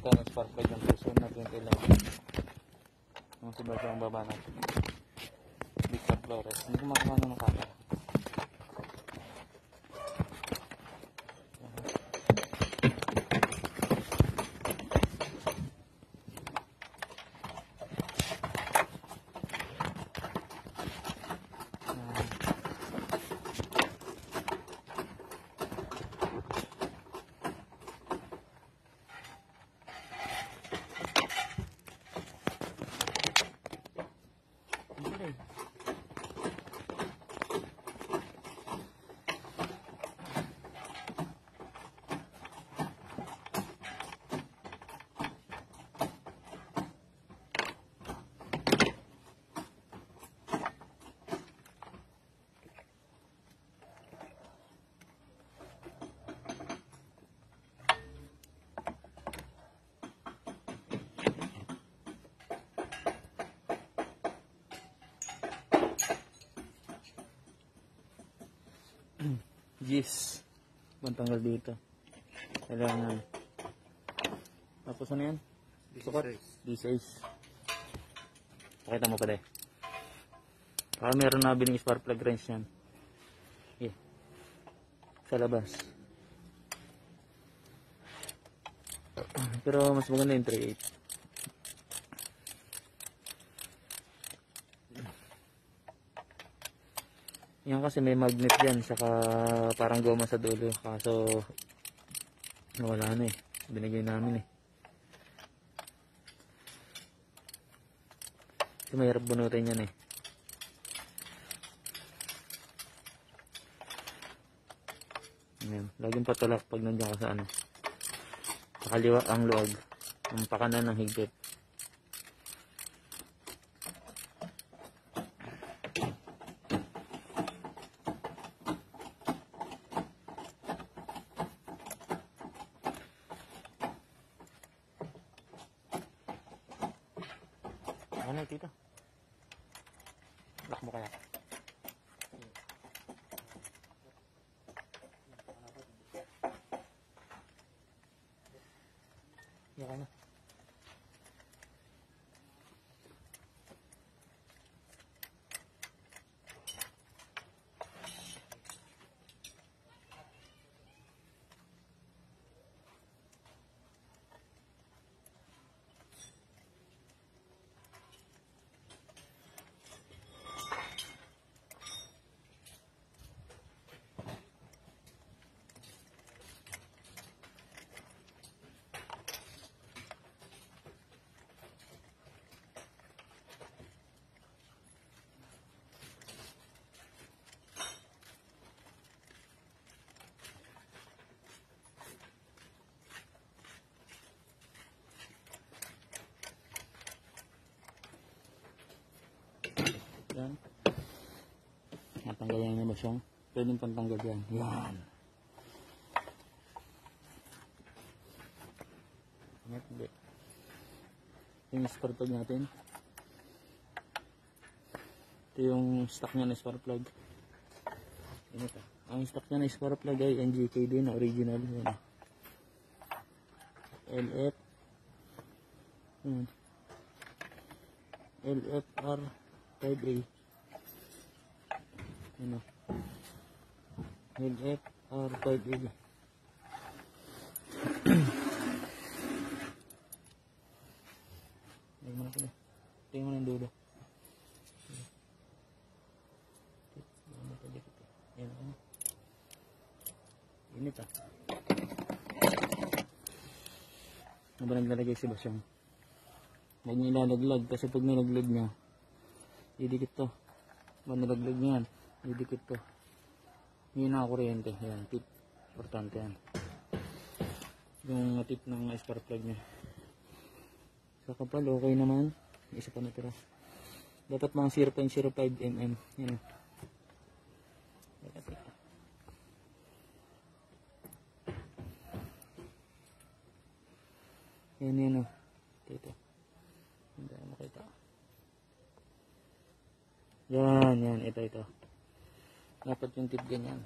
ito ang spark plug ng person na 20 lang. Ang sibad ang baba natin. Victor Flores. Hindi ko makuha ng camera. Yes. Pantanggal dito. Kailangan. Tapos ano yan? Sukat? D6. Pakita mo pa de. Para meron na biling spark plug wrench yan. Okay. Sa labas. Pero mas maganda yung 3/8. Yan kasi may magnet dyan, saka parang goma sa dulo. Kaso nawala na eh. Binigay namin eh. Ito mahirap bunutin yan eh. Ayan. Laging patulak pag nandiyan ka sa ano. Sa kaliwa ang luwag. Ang pakanan ng higpit. Ano tito? Lock mo kaya? Yan ka na. Yan. Natanggal yan yung basyong. Pwedeng pantanggal yan. Yan. Hindi. Yung spark plug natin. Ito yung stock niya na spark plug. Ito. Ang stock niya na spark plug ay NGK din. Original. Yan. LF. LFR 5A. Ano? LFR 5A. Ay mo na pala. Tingnan mo ng dulo. Yan ano. Init ah. Ano ba naglalagay si Basyong? Huwag niya ilalaglag kasi pag nilaglag niya, didikit to. Pag nilaglag niya yan, didikit to. Hindi na kuryente. Yan, tip. Importante yan. Yung tip ng spark plug niya. Sa kapal, okay naman. Isa pa natira. Dapat mga 0.05 mm. Yan. Yan yan o. Ito. Hindi na makita. Yan, yan. Ito. Dapat yung tip ganyan.